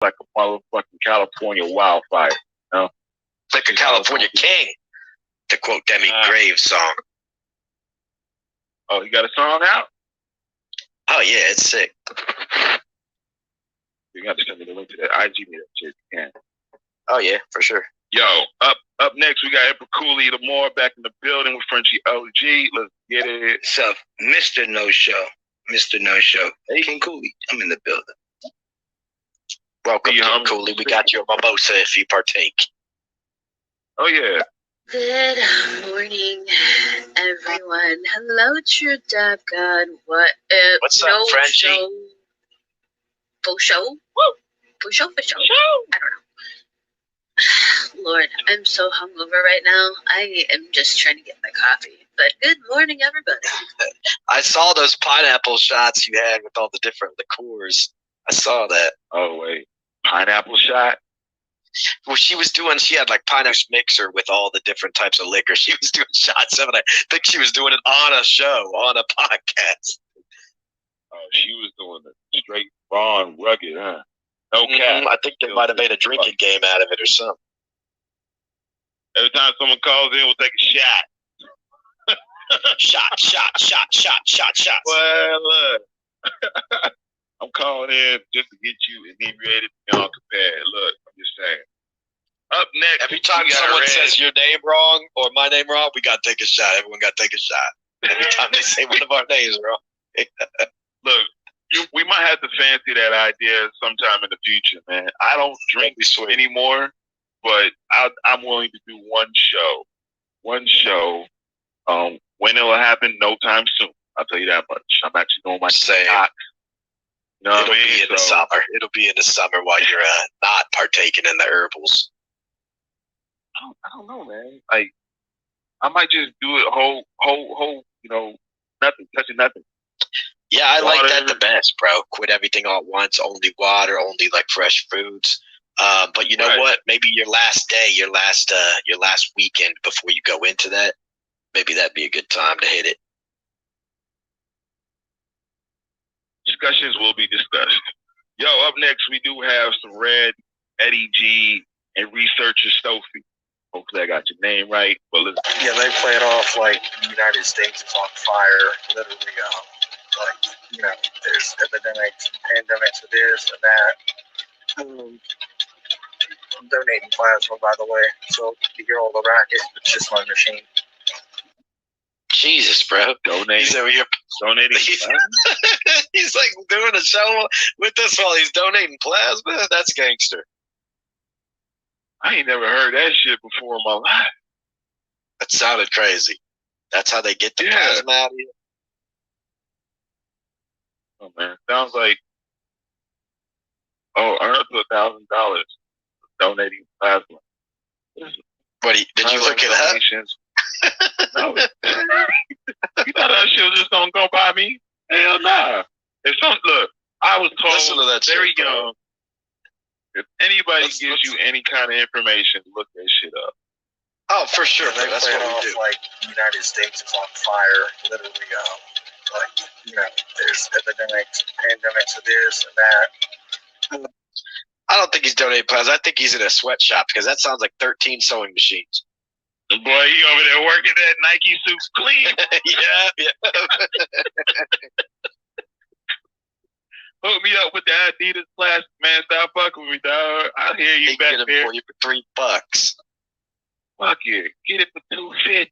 like a motherfucking California wildfire. You know? Like a California king, to quote Demi Graves' song. Oh, you got a song out? Oh, yeah, it's sick. You got to send me the link to that. IG me that shit. You can. Oh, yeah, for sure. Yo, up next, we got Emperor Cooley Lamore back in the building with Frenchie OG. Let's get it. What's up, Mr. No Show? Mr. No Show. Hey, King Cooley, I'm in the building. Welcome, King Cooley. We got your mimosa if you partake. Oh, yeah. Good morning, everyone. Hello, True Dab God. What's up, Frenchie? For show? Woo! For show? I don't know. Lord, I'm so hungover right now. I am just trying to get my coffee. But good morning, everybody. I saw those pineapple shots you had with all the different liqueurs. I saw that. Oh, wait. Pineapple shot? Well, she had like pineapple mixer with all the different types of liquor. She was doing shots of it. I think she was doing it on a show, on a podcast. Oh, she was doing it straight raw and rugged, huh? No cap. I think they might have made a drinking game out of it or something. Every time someone calls in, we'll take a shot. Shots. Well, look. I'm calling in just to get you inebriated and unprepared. Look, I'm just saying. Up next, every time someone says your name wrong or my name wrong, we got to take a shot. Everyone got to take a shot. Every time they say one of our names wrong. Look, we might have to fancy that idea sometime in the future, man. I don't drink anymore, but I'm willing to do one show. When it'll happen, no time soon. I'll tell you that much. I'm actually doing my TikTok. You know what I mean? Be in the summer. It'll be in the summer while you're not partaking in the herbals. I don't know, man. Like, I might just do it whole, nothing, touching nothing. Yeah, I like that the best, bro. Quit everything all at once. Only water, only like fresh foods. But you know what? Maybe your last day, your last weekend before you go into that, maybe that'd be a good time to hit it. Discussions will be discussed. Yo, up next, we do have some Red, Eddie G, and researcher Sophie. Hopefully I got your name right. But listen. Yeah, they play it off like the United States is on fire. Literally, there's epidemics, pandemics of this and that. I'm donating plasma, by the way, so you hear all the racket. It's just my machine. Jesus, bro. He's over here donating plasma? He's like doing a show with us while he's donating plasma? That's gangster. I ain't never heard that shit before in my life. That sounded crazy. That's how they get the plasma out of you? Oh, man. Sounds like, earn up to $1,000 donating plasma. Did you look it up? No. You thought that shit was just gonna go by me? Hell nah. Look, I was told very young, if anybody gives you any kind of information, look that shit up. Oh, for sure. They play it off like the United States is on fire. Literally, there's epidemics, pandemics of this and that. I don't think he's donating plasma. I think he's in a sweatshop because that sounds like 13 sewing machines. The boy, he over there working that Nike suits clean. Yeah. Hook me up with the Adidas plastic, man. Stop fucking with me, dog. I hear you back there. Get it for you for $3. Fuck it. Get it for $2.50.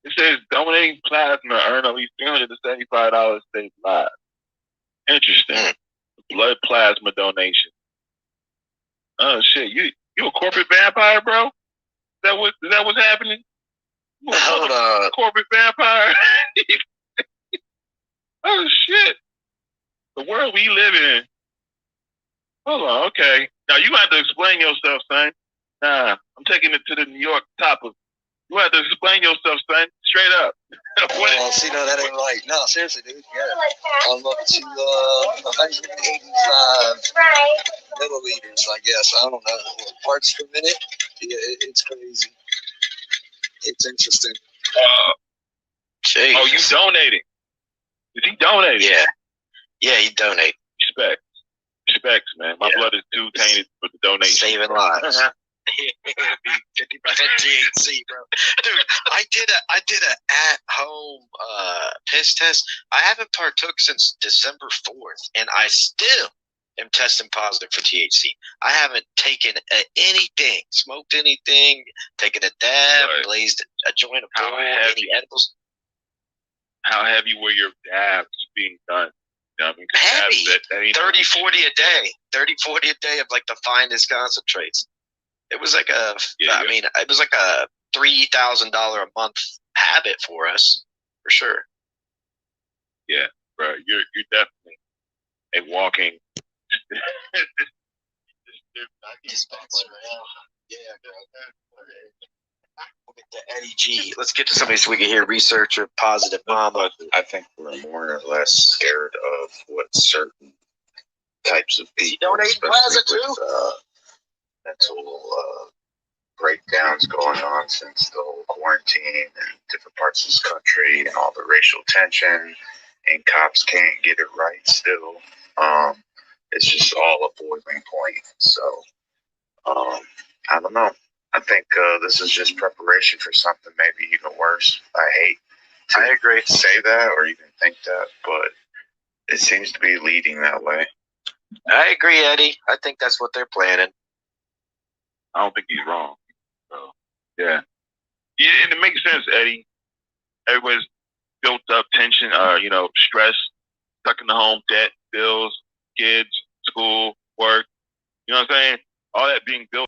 It says donating plasma, earn at least $375 stay alive. Interesting. Blood plasma donation. Oh shit, you a corporate vampire, bro? Is that what's happening? Hold on. Corporate vampire. Oh shit. The world we live in. Hold on, okay. Now you have to explain yourself, son. Nah, I'm taking it to the New York top of. You have to explain yourself, son. Straight up. Well, see, no, that ain't right. No, seriously, dude. Yeah. I'm up to 185 milliliters, I guess. I don't know. Parts per minute. Yeah, it's crazy. It's interesting. Oh, you donating? Is he donating? Yeah. Yeah, he donated. Respect. respects, man. My blood is too tainted for the donation. Saving lives. It'd be 50% THC, bro. Dude, I did a at home piss test. I haven't partook since December 4th, and I still am testing positive for THC. I haven't taken anything, smoked anything, taken a dab, blazed a joint of bowl, any edibles. How heavy were your dabs being done? You know what I mean? Heavy. 30, 40 a day. 30, 40 a day of like the finest concentrates. It was like it was like a $3,000 a month habit for us, for sure. Yeah, bro, you're definitely a walking dispensary. Yeah, we'll get to Eddie G. Let's get to somebody so we can hear researcher positive mama. I think we're more or less scared of what certain types of people, especially with mental breakdowns going on since the whole quarantine and different parts of this country and all the racial tension, and cops can't get it right still. It's just all a boiling point. So I don't know. I think this is just preparation for something maybe even worse. I agree to say that or even think that, but it seems to be leading that way. I agree, Eddie. I think that's what they're planning. I don't think he's wrong. So, yeah, and it makes sense, Eddie. Everybody's built up tension, stress, stuck in the home, debt, bills, kids, school, work. You know what I'm saying? All that being built.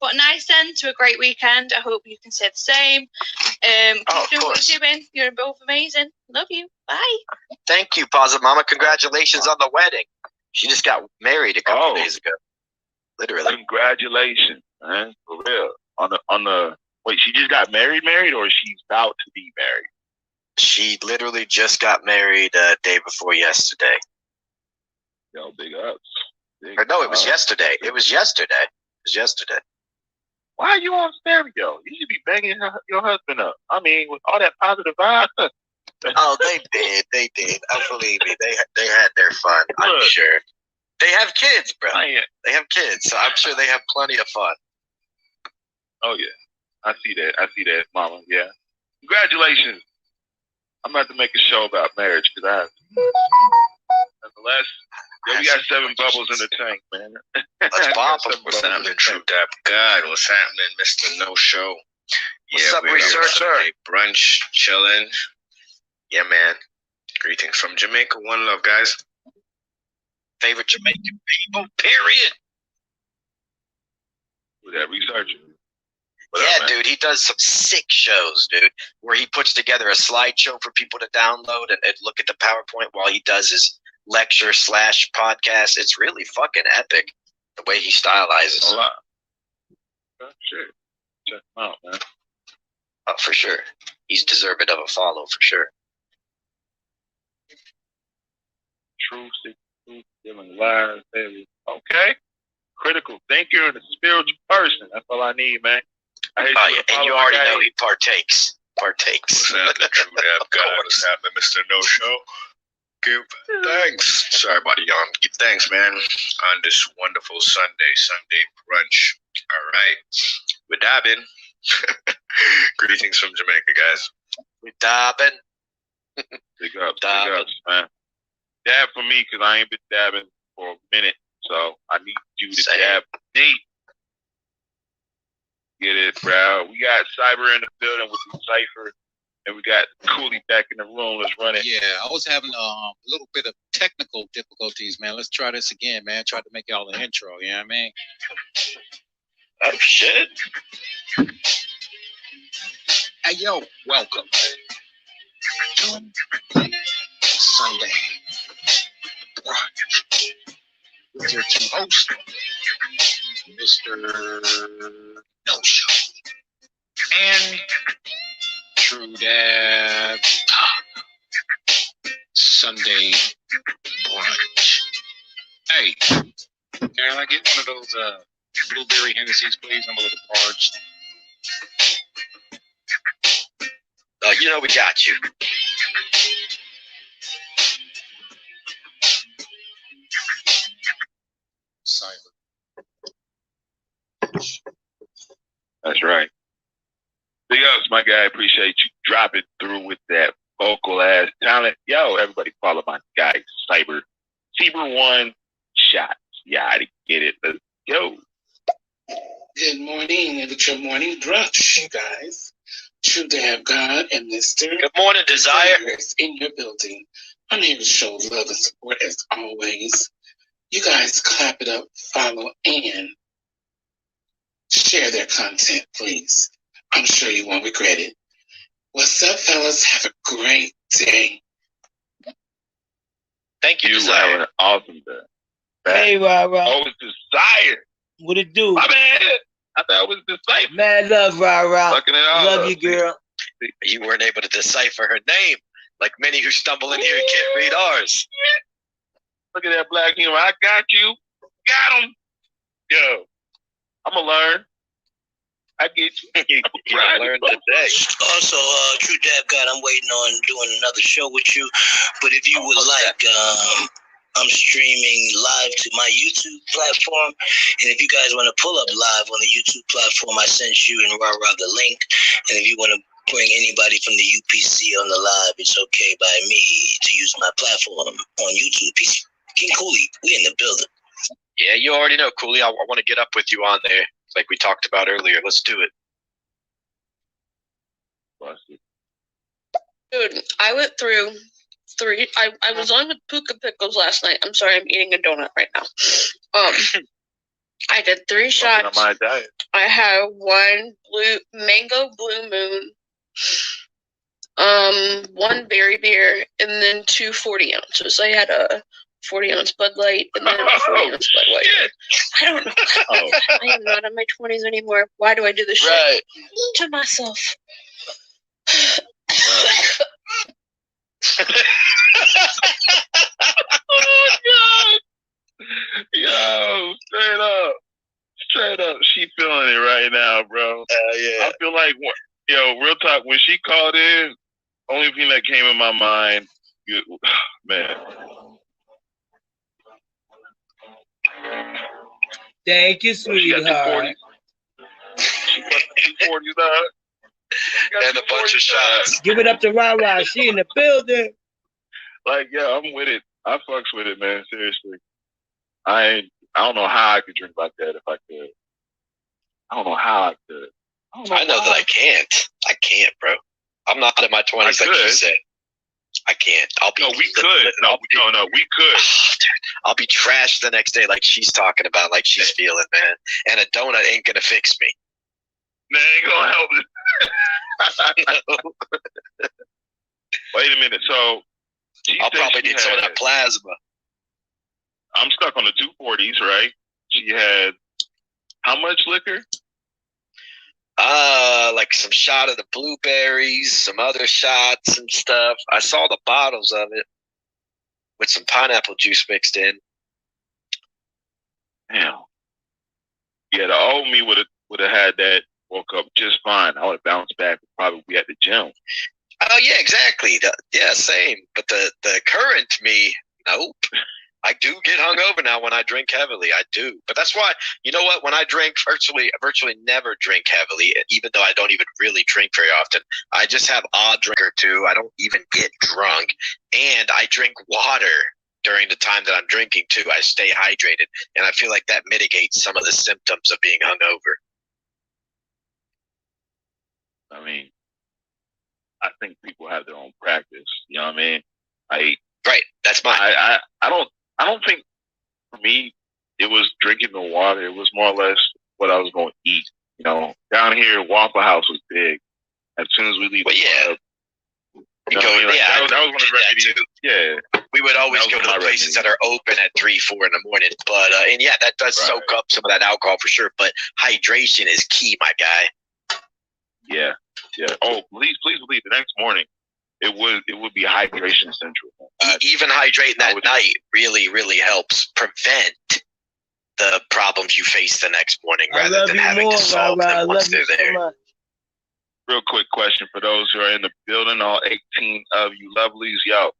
But nice end to a great weekend. I hope you can say the same. Keep doing what you're doing. You're both amazing. Love you. Bye. Thank you, Positive Mama. Congratulations on the wedding. She just got married a couple days ago. Literally. Congratulations, man. For real. Wait, she just got married, or she's about to be married? She literally just got married day before yesterday. Yo, big ups. It was yesterday. It was yesterday. Why are you on stereo? You should be banging your husband up. I mean, with all that positive vibe. Oh, they did. Believe me, they had their fun. I'm sure. They have kids, bro. They have kids, so I'm sure they have plenty of fun. Oh yeah, I see that, Mama. Yeah, congratulations. I'm about to make a show about marriage because I have. Nonetheless, we got 7 bubbles in the tank, man. Let's pop them. What's happening, True Dab God? What's happening, Mr. No Show? What's up, researcher? Brunch, chilling. Yeah, man. Greetings from Jamaica. One love, guys. Favorite Jamaican people, period. With that researcher. Yeah, dude, he does some sick shows, dude, where he puts together a slideshow for people to download and look at the PowerPoint while he does his lecture/podcast. It's really fucking epic, the way he stylizes. A lot. Sure. Check him out, man. Oh, for sure. He's deserving of a follow, for sure. True, feeling lies, baby. Okay. Critical thinker and a spiritual person. That's all I need, man. And you already know he partakes. What's happening, True Dab God? What's happening, Mr. No Show? Give thanks. Sorry about it, y'all. Give thanks, man. On this wonderful Sunday brunch. All right. We're dabbing. Greetings from Jamaica, guys. We're dabbing. Big ups, man. Dab for me, because I ain't been dabbing for a minute. So I need you to dab me. Get it, bro. We got Cyber in the building with the Cypher. And we got Cooley back in the room. Let's run it. Yeah, I was having a little bit of technical difficulties, man. Let's try this again, man. Try to make y'all an intro, you know what I mean? Oh, shit. Hey, yo, welcome. Sunday. With your two hosts, Mr. No Show and True Dad Sunday brunch. Hey, can I get one of those blueberry Hennessy's, please? I'm a little parched. You know we got you. Cyber. That's right. Big ups, my guy. Appreciate you dropping through with that vocal ass talent. Yo, everybody follow my guy, Cyber. Cyber1 shots. Yeah, I get it. Let's go. Good morning, and it's your morning brunch, you guys. True Dab God and Mr. Good morning, Desire. is in your building. I'm here to show love and support as always. You guys clap it up, follow, and share their content, please. I'm sure you won't regret it. What's up, fellas? Have a great day. Thank you, You Desire. have an awesome day. Hey, Ra-Ra. Oh, it's Desire. What it do? My bad. I thought it was Decipher. Mad love, Ra-Ra. Fucking it all Love up. you, girl. You weren't able to decipher her name, like many who stumble in here and can't read ours. Look at that black humor. I got you. Got him. Yo, I'm going to learn. I get you. You learned today. Also, True Dab God, I'm waiting on doing another show with you. But if you would like, I'm streaming live to my YouTube platform. And if you guys want to pull up live on the YouTube platform, I sent you and Ra-Ra the link. And if you want to bring anybody from the UPC on the live, it's okay by me to use my platform on YouTube. King Cooley, we in the building. Yeah, you already know, Cooley. I want to get up with you on there, like we talked about earlier. Let's do it. Dude, I went through three. I was on with Puka Pickles last night. I'm sorry, I'm eating a donut right now. I did 3 shots. On my diet. I had 1 mango blue moon, 1 berry beer, and then 2 40 ounces. I had a 40 ounce Bud Light and then a 40 ounce Bud Light. Shit. I don't know. I am not in my 20s anymore. Why do I do this shit to myself? Oh, God. Yo, straight up. She feeling it right now, bro. Yeah. I feel like, yo, real talk, when she called in, only thing that came in my mind, man. Thank you, She got sweetheart. 240s. She got 240s, dog. And a bunch of shots. Give it up to Ra-Ra. She in the building. Like, yeah, I'm with it. I fucks with it, man. Seriously. I don't know how I could drink like that if I could. I don't know how I could. I know that I can't. I can't, bro. I'm not in my 20s like you said. I can't. No, we could. No, we could. I'll be trashed the next day like she's talking about, like she's feeling, man. And a donut ain't going to fix me. That ain't gonna help it. Wait a minute. So I'll probably need some of that plasma. I'm stuck on the 240s, right? She had how much liquor? Like some shot of the blueberries, some other shots and stuff. I saw the bottles of it with some pineapple juice mixed in. Damn. Yeah, the old me would have had that. Woke up just fine. I would have bounced back. Probably be at the gym. Oh yeah, exactly. Yeah, same. But the current me, nope. I do get hungover now when I drink heavily. I do, but that's why, you know what? When I drink, virtually never drink heavily. Even though I don't even really drink very often, I just have a drink or two. I don't even get drunk, and I drink water during the time that I'm drinking too. I stay hydrated, and I feel like that mitigates some of the symptoms of being hungover. I mean, I think people have their own practice. You know what I mean? Right. That's mine. I don't think for me it was drinking the water. It was more or less what I was going to eat. You know, down here Waffle House was big. As soon as we leave, that was one of the remedies. Yeah, we would always go to the places that are open at 3, 4 in the morning. But and yeah, that does soak up some of that alcohol for sure. But hydration is key, my guy. Yeah. Oh, please believe the next morning it would be hydration central. Even hydrating that night really helps prevent the problems you face the next morning rather than having to solve them once they're there. Real quick question for those who are in the building, all 18 of you lovelies. Yo,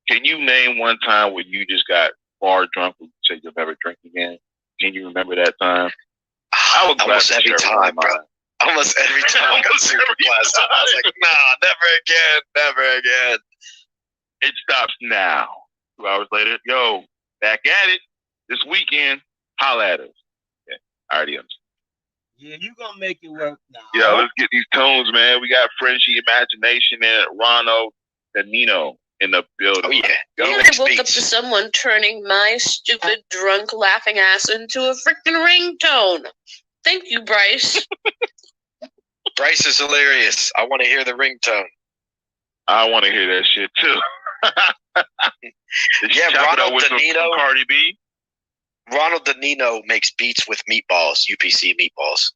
can you name one time when you just got far drunk and said you'll never drink again? Can you remember that time? Almost every time, bro. Almost every time I go super blessed. I was like, nah, never again. It stops now. 2 hours later, yo, back at it this weekend. Holla at us. Yeah, I already understand. Yeah, you gonna make it work now. Yeah, let's get these tunes, man. We got Frenchie Imagination and Ronald Danino in the building. Oh, yeah. I woke up to someone turning my stupid, drunk, laughing ass into a freaking ringtone. Thank you, Bryce. Bryce is hilarious. I want to hear the ringtone. I want to hear that shit, too. Yeah, Ronald Danino. Cardi B. Ronald Danino makes beats with meatballs, UPC meatballs.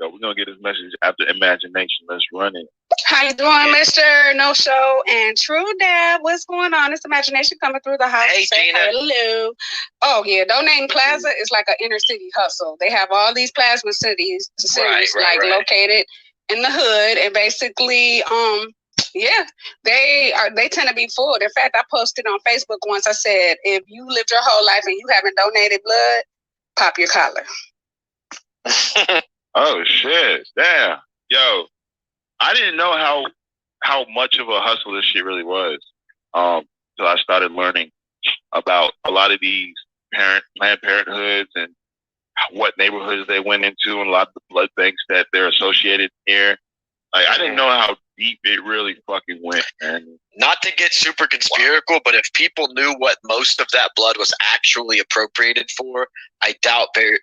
So we're going to get his message after Imagination. Let's run it. How you doing, Mr. No Show and True Dab? What's going on? It's Imagination coming through the house. Hey, Gina. Hello. Oh, yeah. Donating Plaza is like an inner city hustle. They have all these plasma cities located in the hood. And basically, they tend to be full. In fact, I posted on Facebook once. I said, if you lived your whole life and you haven't donated blood, pop your collar. Oh, shit. Damn. Yo, I didn't know how much of a hustle this shit really was until I started learning about a lot of these Planned Parenthoods and what neighborhoods they went into and a lot of the blood banks that they're associated here. Like, I didn't know how deep it really fucking went. And not to get super conspiratorial, but if people knew what most of that blood was actually appropriated for, I doubt very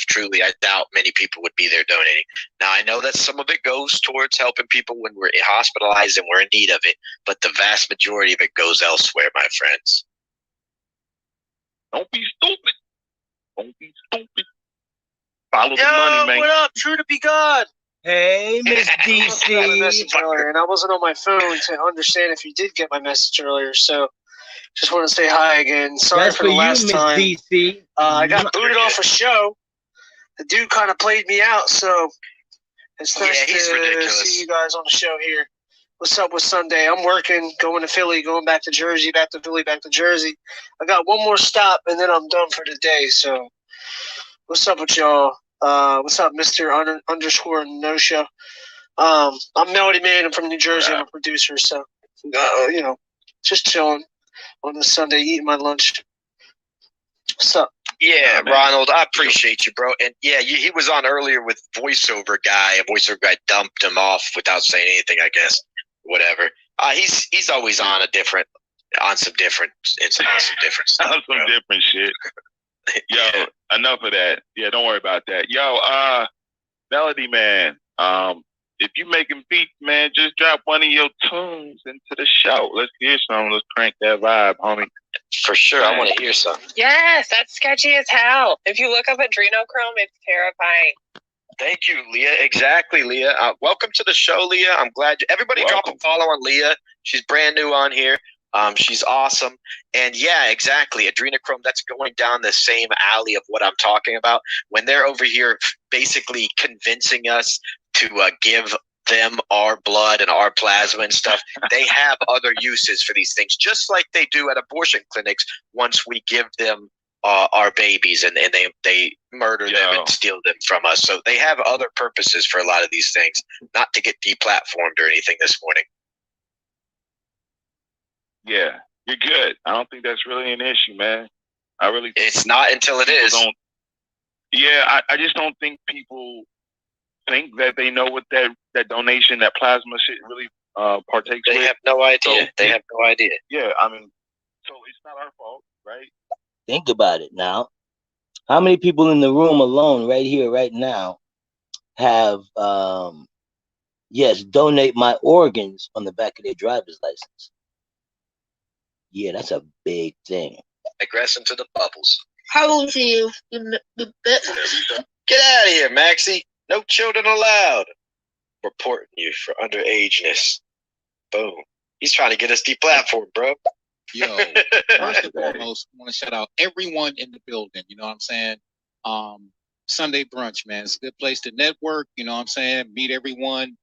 truly, I doubt many people would be there donating. Now, I know that some of it goes towards helping people when we're hospitalized and we're in need of it, but the vast majority of it goes elsewhere, my friends. Don't be stupid. Don't be stupid. Follow the money, man. What up? True to be God. Hey, Miss DC. I got a message earlier, and I wasn't on my phone to understand if you did get my message earlier. So, just want to say hi again. Sorry That's for the last time. DC. I got booted off a show. The dude kind of played me out, so it's nice to see you guys on the show here. What's up with Sunday? I'm working, going to Philly, going back to Jersey, back to Philly, back to Jersey. I got one more stop, and then I'm done for the day. So, what's up with y'all? What's up, Mr. _ No Show? I'm Melody Man. I'm from New Jersey. I'm a producer, so just chilling on a Sunday, eating my lunch. What's up? Yeah, Ronald, I appreciate you, bro. And yeah, he was on earlier with voiceover guy. A voiceover guy dumped him off without saying anything, I guess. Whatever. He's always on some different stuff. On some different shit. Yo, enough of that. Yeah, don't worry about that. Yo, Melody Man, if you making beats, man, just drop one of your tunes into the show. Let's hear some. Let's crank that vibe, homie. For sure, I want to hear some. Yes, that's sketchy as hell. If you look up adrenochrome, it's terrifying. Thank you, Leah. Exactly, Leah. Welcome to the show, Leah. I'm glad everybody drop a follow on Leah. She's brand new on here. She's awesome. And yeah, exactly. Adrenochrome, that's going down the same alley of what I'm talking about. When they're over here basically convincing us to give them our blood and our plasma and stuff, they have other uses for these things, just like they do at abortion clinics once we give them our babies and they murder them and steal them from us. So they have other purposes for a lot of these things, not to get deplatformed or anything this morning. Yeah, you're good. I don't think that's really an issue, man. I really think it's not until it is. I just don't think people think that they know what that donation, that plasma shit really partakes They with. have no idea. So, they have no idea. Yeah, I mean, so it's not our fault, right? Think about it now. How many people in the room alone right here, right now, have, yes, donate my organs on the back of their driver's license? Yeah, that's a big thing. Digress into the bubbles. How old are you? Get out of here, Maxie. No children allowed. Reporting you for underageness. Boom. He's trying to get us deplatformed, bro. Yo, first and foremost, I want to shout out everyone in the building. You know what I'm saying? Sunday brunch, man. It's a good place to network. You know what I'm saying? Meet everyone.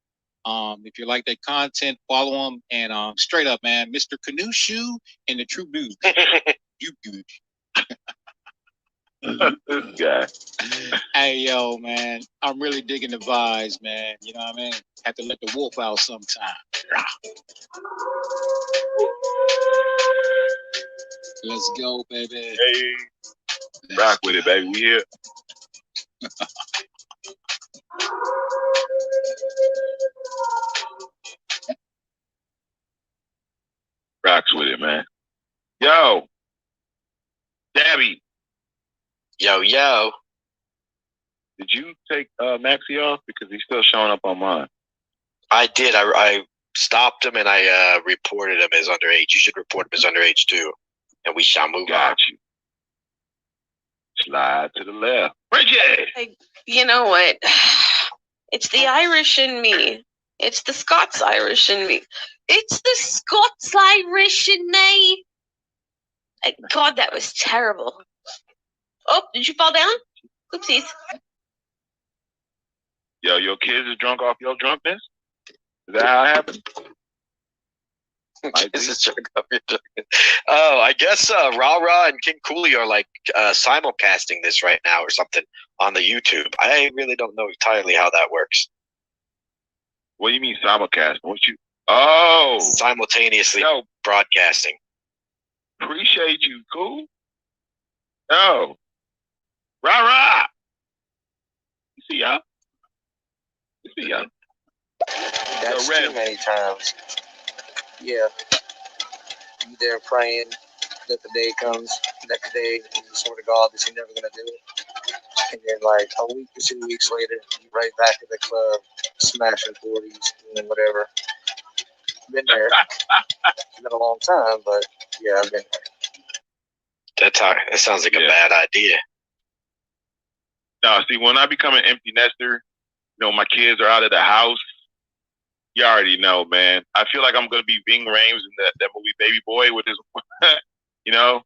If you like that content, follow them. And straight up, man, Mr. Canoe Shoe and the True News. You good. This guy. Hey, yo, man. I'm really digging the vibes, man. You know what I mean? Have to let the wolf out sometime. Let's go, baby. Hey, rock with it, baby. We here. Rocks with it, man. Yo, Dabby. Yo. Did you take Maxie off? Because he's still showing up on mine. I did. I stopped him and I reported him as underage. You should report him as underage too. And we shall move on. You. Slide to the left. Bridget! You know what? It's the Irish in me. It's the Scots-Irish in me. It's the Scots-Irish in me. God, that was terrible. Oh, did you fall down? Oopsies. Yo, your kids are drunk off your drunkenness? Is that how it happened? Oh, I guess Ra and King Cooley are like simulcasting this right now or something on the YouTube. I really don't know entirely how that works. What do you mean simulcast? Oh, simultaneously broadcasting. Appreciate you, cool. Oh, Ra. You see y'all? That's too many times. Yeah. You there praying that the day comes, next day, you swear to God that you're never going to do it. And then, like, a week or 2 weeks later, you're right back at the club, smashing 40s, doing whatever. Been there. It's been a long time, but yeah, I've been there. That sounds like a bad idea. No, see, when I become an empty nester, you know, my kids are out of the house. You already know, man. I feel like I'm gonna be Ving Rhames in that movie Baby Boy with his, you know,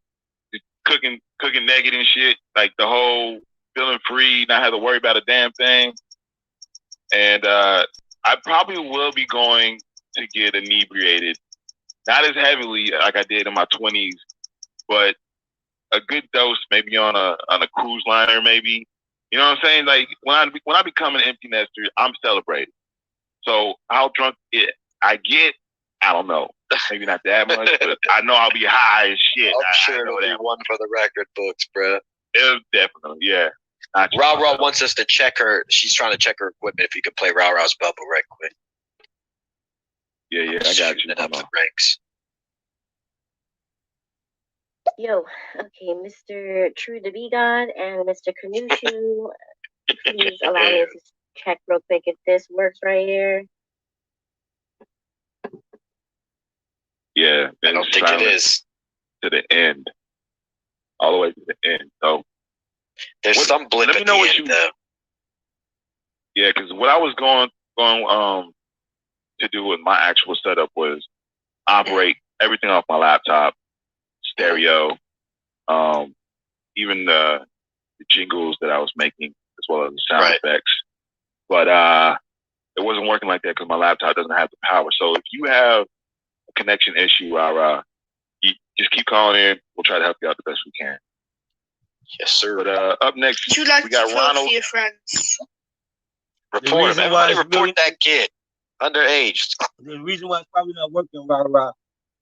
cooking naked and shit. Like the whole feeling free, not have to worry about a damn thing. And I probably will be going to get inebriated, not as heavily like I did in my 20s, but a good dose, maybe on a cruise liner, maybe. You know what I'm saying? Like when I become an empty nester, I'm celebrating. So how drunk I get, I don't know. Maybe not that much, but I know I'll be high as shit. I'm sure it'll be one for the record books, bro. It'll definitely, yeah. Ra wants us to check her. She's trying to check her equipment. If you could play Ra's bubble right quick. Yeah, I got you. Up the ranks. Yo, okay, Mr. TRUEDABGOD and Mr. Canoe Shoe, please allow me to check real quick if this works right here. Yeah, I don't think it is. To the end, all the way to the end. So there's some blip at the end, though. Yeah, because what I was going to do with my actual setup was operate everything off my laptop, stereo, even the jingles that I was making, as well as the sound effects. But it wasn't working like that because my laptop doesn't have the power. So if you have a connection issue, you just keep calling in. We'll try to help you out the best we can. Yes, sir. But up next, Would you like we got to Ronald. To your friends? Report him. Everybody report that kid. Underage. The reason why it's probably not working, rah,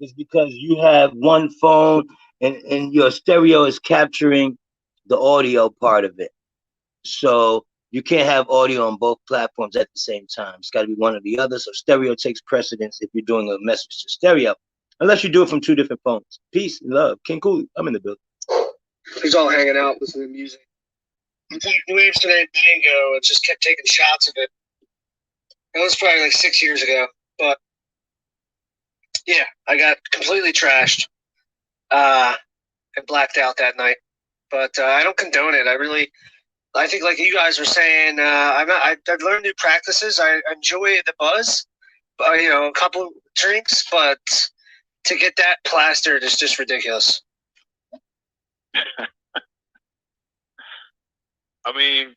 is because you have one phone and your stereo is capturing the audio part of it. So you can't have audio on both platforms at the same time. It's got to be one or the other. So stereo takes precedence if you're doing a message to stereo, unless you do it from two different phones. Peace and love. King Cooley, I'm in the building. He's all hanging out, listening to music. I played New Amsterdam Tango and just kept taking shots of it. That was probably like 6 years ago. But yeah, I got completely trashed. I blacked out that night. But I don't condone it. I think like you guys were saying, I've learned new practices. I enjoy the buzz, a couple drinks, but to get that plastered is just ridiculous. I mean,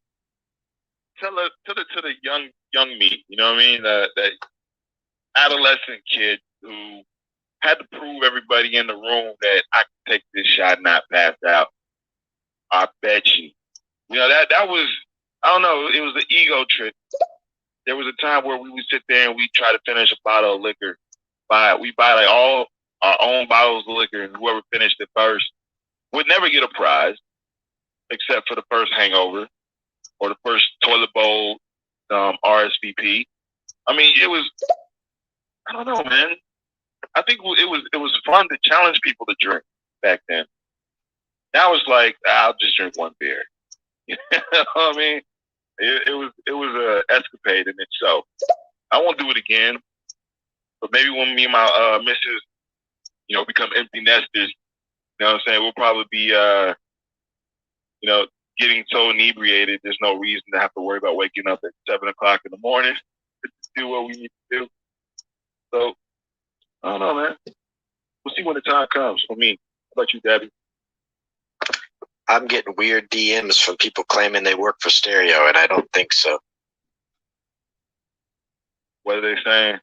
to the young me, you know what I mean? That adolescent kid who had to prove everybody in the room that I can take this shot and not pass out. I bet you. That was, I don't know, it was an ego trip. There was a time where we would sit there and we'd try to finish a bottle of liquor. We buy like all our own bottles of liquor, and whoever finished it first would never get a prize, except for the first hangover or the first toilet bowl RSVP. I mean, it was, I don't know, man. I think it was fun to challenge people to drink back then. Now it's like, I'll just drink one beer. You know what I mean? It was a escapade in itself. I won't do it again. But maybe when me and my missus, become empty nesters, you know what I'm saying, we'll probably be getting so inebriated there's no reason to have to worry about waking up at 7:00 in the morning to do what we need to do. So I don't know, man. We'll see when the time comes for me. How about you, Debbie? I'm getting weird DMs from people claiming they work for Stereo, and I don't think so. What are they saying?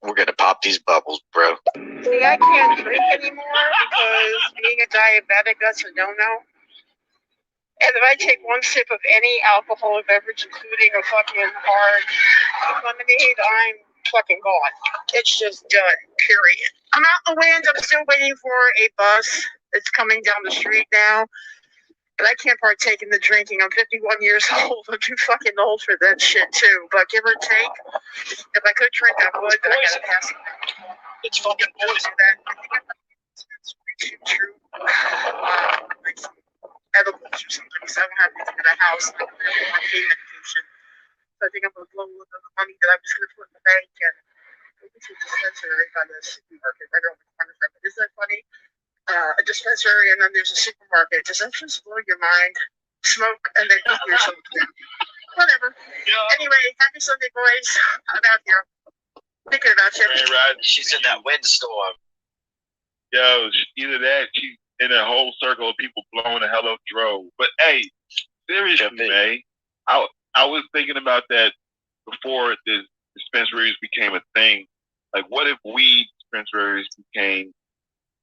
We're gonna pop these bubbles, bro. See, I can't drink anymore because being a diabetic, that's a no-no. And if I take one sip of any alcoholic beverage, including a fucking hard lemonade, I'm fucking gone. It's just done, period. I'm out in the wind. I'm still waiting for a bus. It's coming down the street now. But I can't partake in the drinking. I'm 51 years old. I'm too fucking old for that shit, too. But give or take, if I could drink, I would, but I gotta pass it. It's fucking poison. True. Like some edibles or something, because I don't have anything in the house. I don't have my pain medication. So I think I'm going to blow the money that I'm just going to put in the bank and go to a dispensary by the supermarket right around the corner from it. Isn't that funny? A dispensary and then there's a supermarket. Does that just blow your mind? Smoke and then eat yourself down. Whatever. Yeah. Anyway, happy Sunday, boys. I'm out here. Thinking about you. She's in that windstorm. Yo, either that, she's in a whole circle of people blowing a hello dro. But hey, seriously, man, I was thinking about that before the dispensaries became a thing. Like, what if weed dispensaries became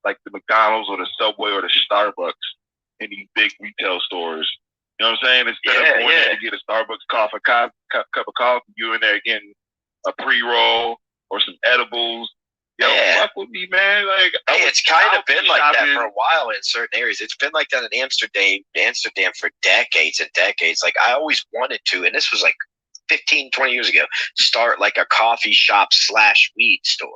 like the McDonald's or the Subway or the Starbucks in these big retail stores? You know what I'm saying? Instead of going there to get a Starbucks cup of coffee, you in there getting a pre-roll or some edibles. Yo, fuck with me, man. Like, it's kind of been like that for a while in certain areas. It's been like that in Amsterdam for decades and decades. Like, I always wanted to, and this was like 15, 20 years ago, start like a coffee shop / weed store.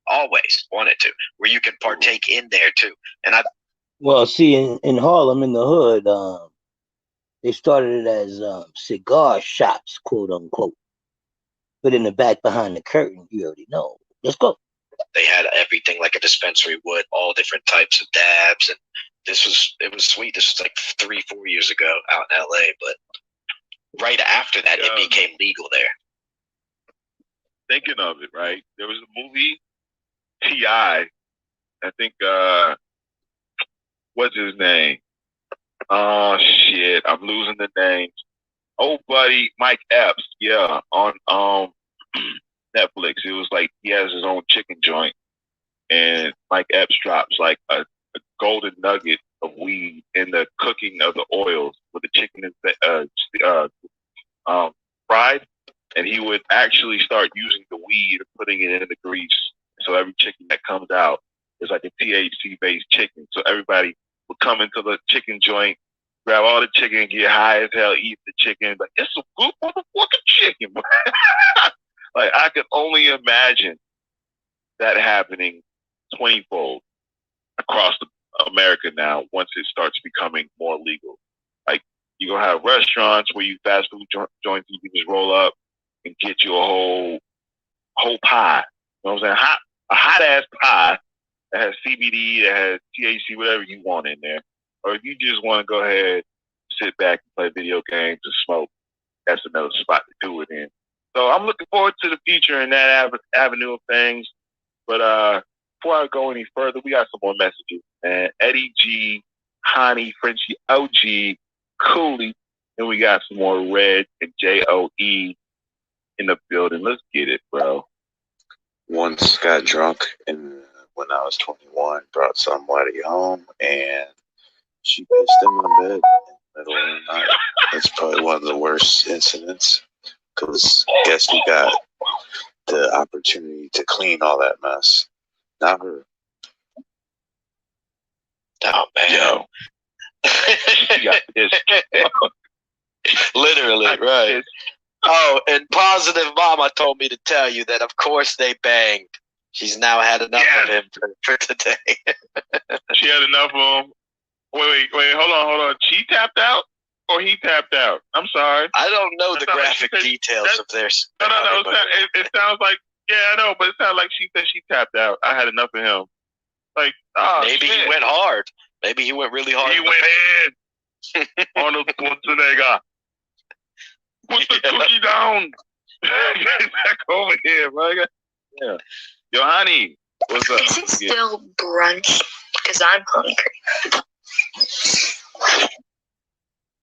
Always wanted to, where you can partake in there too. And see, in Harlem, in the hood, they started it as cigar shops, quote unquote. But in the back behind the curtain, you already know. Let's go. They had everything like a dispensary would, all different types of dabs, and it was sweet. This was like 3-4 years ago out in LA, but right after that, it became legal there. Thinking of it, right? There was a movie, T.I., I think, what's his name? Oh, shit, I'm losing the names. old buddy Mike Epps, on Netflix. It was like he has his own chicken joint, and Mike Epps drops like a golden nugget of weed in the cooking of the oils with the chicken is fried, and he would actually start using the weed and putting it in the grease. So every chicken that comes out is like a THC based chicken. So everybody would come into the chicken joint, grab all the chicken, get high as hell, eat the chicken. Like, it's a good motherfucking chicken. Like, I could only imagine that happening 20-fold across America now once it starts becoming more legal. Like, you're going to have restaurants where you fast food joints, you can just roll up and get you a whole pie. You know what I'm saying? A hot-ass pie that has CBD, that has THC, whatever you want in there. Or if you just want to go ahead, sit back and play video games and smoke, that's another spot to do it in. So I'm looking forward to the future in that avenue of things. But before I go any further, we got some more messages. And Eddie G, Honey, Frenchie OG, Cooley, and we got some more Red and JOE in the building. Let's get it, bro. Once got drunk and when I was 21, brought somebody home and she pissed in my bed in the middle of the night. That's probably one of the worst incidents because guess who got the opportunity to clean all that mess? Not her. Oh, man. Yo. Literally, right. Oh, and Positive Mama told me to tell you that, of course, they banged. She's now had enough of him for today. She had enough of him. Wait, hold on. She tapped out or he tapped out? I'm sorry. I don't know the graphic details of their... No. It sounds like, I know, but it sounds like she said she tapped out. I had enough of him. Like, maybe he went hard. Maybe he went really hard. He went in. Arnold Schwarzenegger. Put the cookie down. Get back over here, bro. Yeah. Yo, Honey, what's up? Is it still brunch? Because I'm hungry.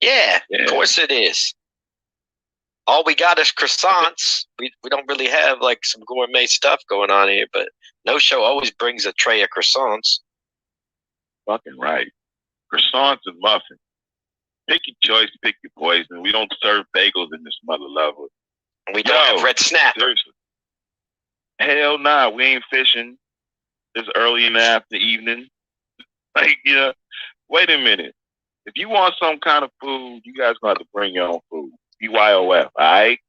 Yeah, of course it is. All we got is croissants. We don't really have like some gourmet stuff going on here, but No Show always brings a tray of croissants. Fucking right. Croissants and muffins. Pick your choice, pick your poison. We don't serve bagels in this mother lover. We don't have red snapper. Seriously. Hell nah, we ain't fishing this early in the evening. Like, wait a minute. If you want some kind of food, you guys gonna have to bring your own food. BYOF, alright?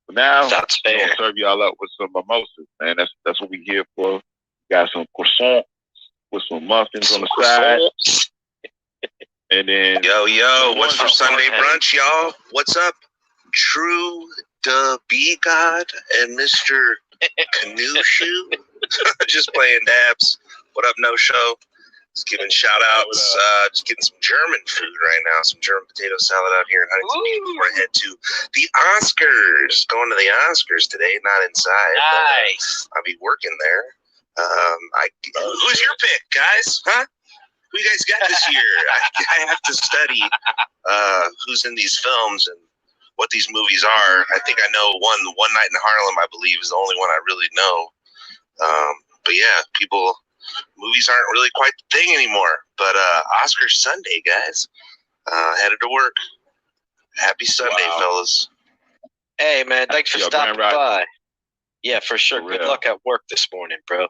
But now, we're gonna serve y'all up with some mimosas, man. That's what we here for. Got some croissants with some muffins on the side. And then yo, what's for Sunday brunch, y'all? What's up? True the B God and Mr. Canoe Shoe. Just playing dabs. What up, No Show? Just giving shout outs. Just getting some German food right now. Some German potato salad out here in Huntington Beach before I head to the Oscars. Going to the Oscars today, not inside. Nice. I'll be working there. Who's your pick, guys? Huh? Who you guys got this year? I have to study who's in these films and what these movies are. I think I know One Night in Harlem, I believe, is the only one I really know. But yeah, movies aren't really quite the thing anymore. But Oscar Sunday, guys. Headed to work. Happy Sunday, fellas. Hey, man, thanks for stopping by. Yeah, for sure. Good luck at work this morning, bro.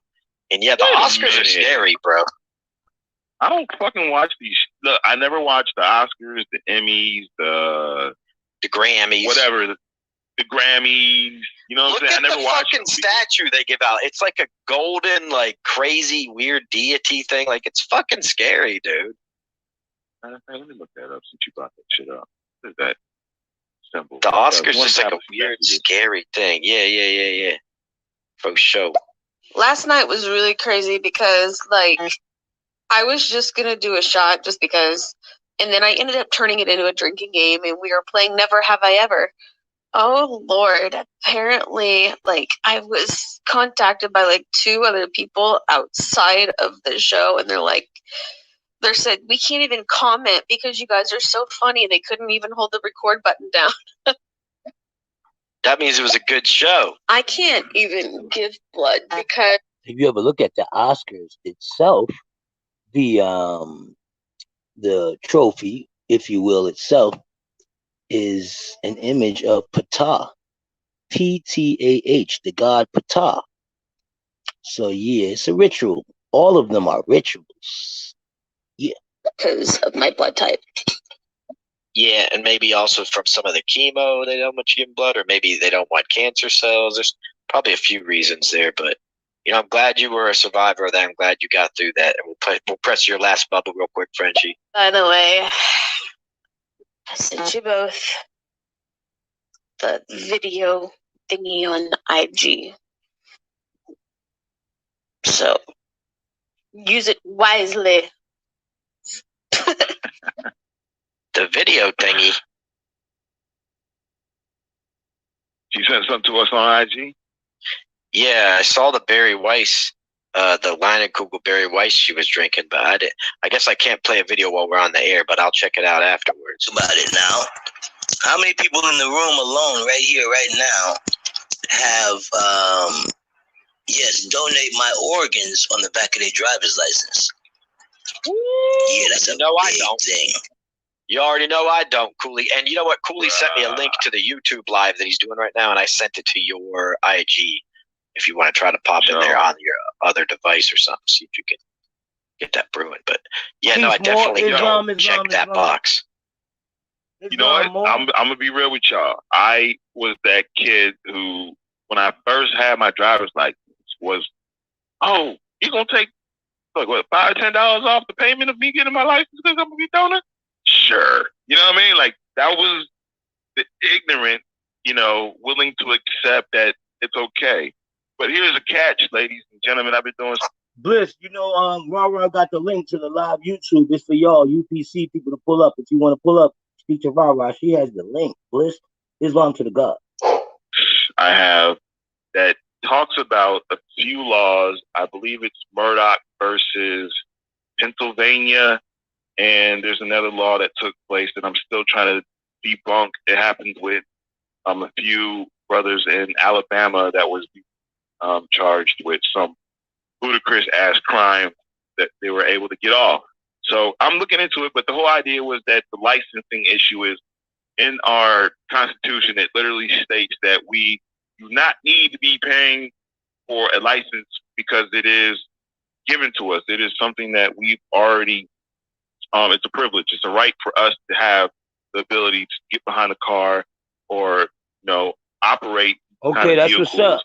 And yeah, the Oscars are scary, bro. I don't fucking watch these. Look, I never watch the Oscars, the Emmys, the Grammys, whatever, the Grammys. You know what I'm saying? I never watch the fucking statue they give out. It's like a golden, like crazy, weird deity thing. Like it's fucking scary, dude. Let me look that up since you brought that shit up. What is that symbol? The Oscars is like a weird, scary thing. Yeah. For sure. Last night was really crazy because, like, I was just going to do a shot just because, and then I ended up turning it into a drinking game, and we were playing Never Have I Ever. Oh, Lord. Apparently, like, I was contacted by, like, 2 other people outside of the show, and they're like, They said, we can't even comment because you guys are so funny. They couldn't even hold the record button down. That means it was a good show. I can't even give blood because if you ever look at the Oscars itself, the trophy, if you will, itself is an image of Ptah, Ptah, the god Ptah. So yeah, it's a ritual. All of them are rituals. Yeah, because of my blood type. Yeah, and maybe also from some of the chemo they don't want you giving blood, or maybe they don't want cancer cells. There's probably a few reasons there, but I'm glad you were a survivor of that. I'm glad you got through that, and we'll press your last bubble real quick, Frenchie. By the way, I sent you both the video thingy on IG, so use it wisely. The video thingy. She sent something to us on IG? Yeah, I saw the Barry Weiss, the Leinenkugel Barry Weiss she was drinking, but I guess I can't play a video while we're on the air, but I'll check it out afterwards. About it now. How many people in the room alone right here, right now, have, donate my organs on the back of their driver's license? Yeah, that's a big thing. You already know I don't, Cooley. And you know what? Cooley sent me a link to the YouTube live that he's doing right now, and I sent it to your IG if you want to try to pop in there on your other device or something, see if you can get that brewing. But yeah, no, I definitely check that box. You know what? I'm gonna be real with y'all. I was that kid who, when I first had my driver's license, was, oh, you gonna take $5 or $10 off the payment of me getting my license because I'm gonna be donor? Sure. You know what I mean? Like, that was the ignorant, willing to accept that it's okay. But here's a catch, ladies and gentlemen. I've been doing Bliss, Rara got the link to the live YouTube. It's for y'all UPC people to pull up. If you want to pull up, speak to Rara. She has the link. Bliss, Islam to the God. I have that talks about a few laws. I believe it's Murdoch versus Pennsylvania, and there's another law that took place that I'm still trying to debunk. It happened with a few brothers in Alabama that was charged with some ludicrous ass crime that they were able to get off. So I'm looking into it, but the whole idea was that the licensing issue is in our Constitution. It literally states that we do not need to be paying for a license because it is given to us. It is something that we've already, it's a privilege. It's a right for us to have the ability to get behind a car or, operate. Okay, that's vehicles. what's up.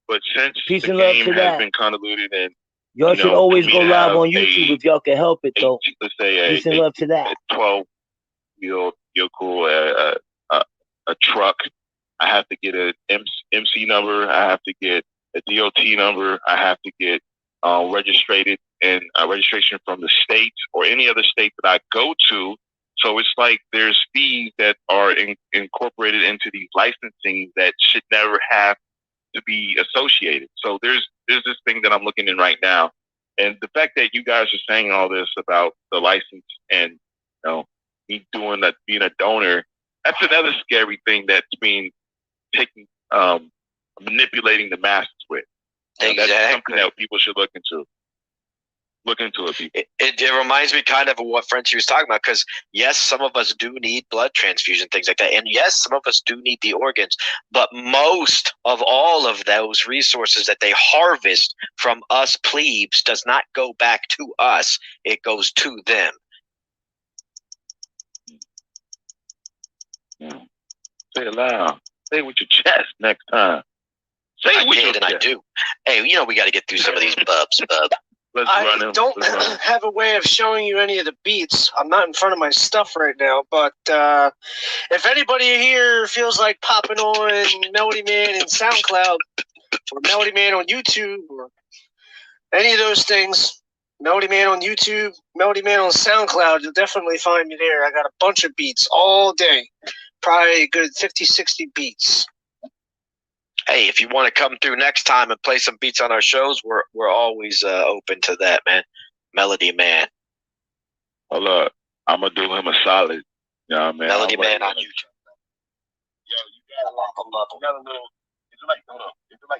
But since Peace the and love game to has that. been convoluted and y'all should always go live on YouTube if y'all can help it, though. Let's say Peace and love to that. 12-wheel vehicle, a truck. I have to get a MC number. I have to get a DOT number. I have to get registered and registration from the state or any other state that I go to. So it's like there's fees that are incorporated into these licensing that should never have to be associated. So there's this thing that I'm looking in right now, and the fact that you guys are saying all this about the license and me doing that, being a donor, that's another scary thing that's being taken, manipulating the masses with. Exactly. That's something that people should look into. Look into it, people. It reminds me kind of what Frenchie was talking about, because yes, some of us do need blood transfusion, things like that, and yes, some of us do need the organs, but most of all of those resources that they harvest from us plebes does not go back to us, it goes to them. Say it loud. Say it with your chest next time. Say it with your chest. I do. Hey, we got to get through some of these bubs, bub. I don't have a way of showing you any of the beats. I'm not in front of my stuff right now, but if anybody here feels like popping on Melody Man in SoundCloud or Melody Man on YouTube or any of those things, Melody Man on YouTube, Melody Man on SoundCloud, you'll definitely find me there. I got a bunch of beats all day, probably a good 50, 60 beats. Hey, if you want to come through next time and play some beats on our shows, we're always open to that, man. Melody Man. Hold up. I'm going to do him a solid. You know what I mean? Melody Man on YouTube. Yo, you got a little, is it like, hold up. Is it like,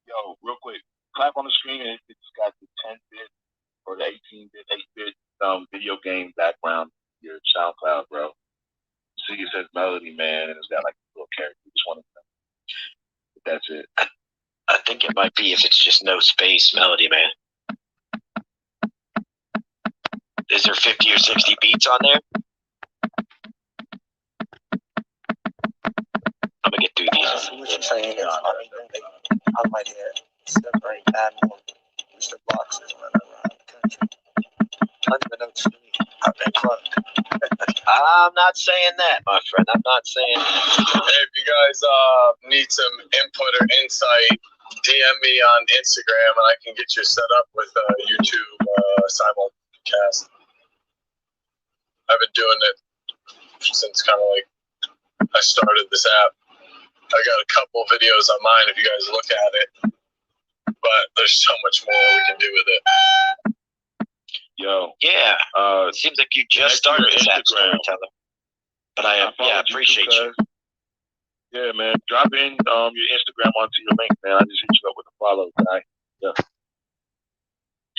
yo, real quick, clap on the screen and it's got the 10-bit or the 18-bit, 8-bit video game background, your SoundCloud, bro. See, it says Melody Man and it's got like a little character. Just want to know. That's it. I think it might be if it's just no space, Melody Man. Is there 50 or 60 beats on there? I'm gonna get through these. What you're saying is on my head. Separate animal Mr. Boxes running around the country. Unbeknownst to me, I've been clubbed. I'm not saying that, my friend. I'm not saying that. Hey, if you guys need some input or insight, DM me on Instagram and I can get you set up with YouTube simulcast. I've been doing it since kind of like I started this app. I got a couple videos on mine if you guys look at it, but there's so much more we can do with it. Yo. Yeah. It seems like you just started this app, Storyteller. But I appreciate you. Yeah, man. Drop in your Instagram onto your link, man. I just hit you up with a follow, guy. Yeah.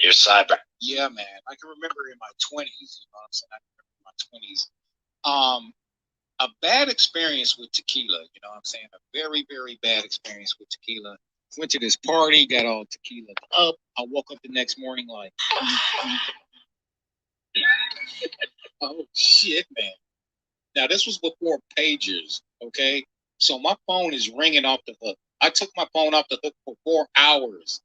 You're cyber. Yeah, man. I can remember in my 20s, you know what I'm saying? I remember in my 20s. A bad experience with tequila, you know what I'm saying? A very, very bad experience with tequila. Went to this party, got all tequila up. I woke up the next morning like, oh shit, man. Now this was before pagers, okay? So my phone is ringing off the hook. I took my phone off the hook for 4 hours.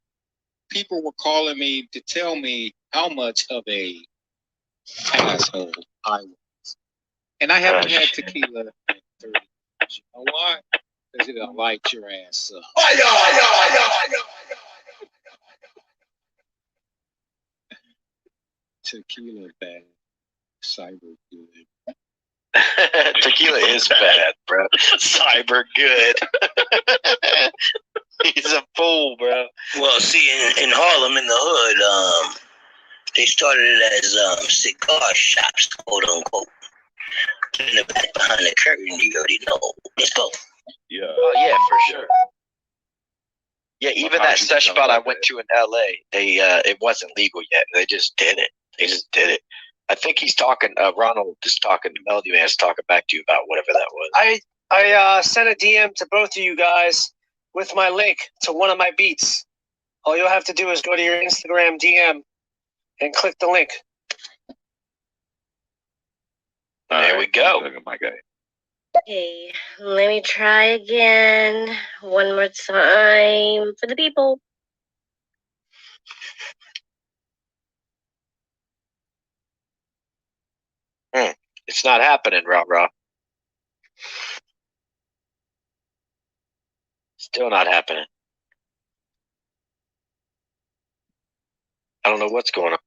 People were calling me to tell me how much of a asshole I was. And I haven't had tequila in 30 years. You know why? Because it'll light your ass up. Tequila bad. Cyber good. Tequila is bad, bro. Cyber good. He's a fool, bro. Well, see, in Harlem, in the hood, they started it as cigar shops, quote unquote. In the back behind the curtain, you already know. Let's go. Yeah. Oh yeah, for sure. Yeah, even that sesh spot I went to in LA, they it wasn't legal yet. They just did it. They just did it. I think he's talking. Ronald is talking. Melody Man's talking back to you about whatever that was. I sent a DM to both of you guys with my link to one of my beats. All you'll have to do is go to your Instagram DM and click the link. There we go. My guy. Okay, let me try again. One more time for the people. It's not happening, rah-rah. Still not happening. I don't know what's going on.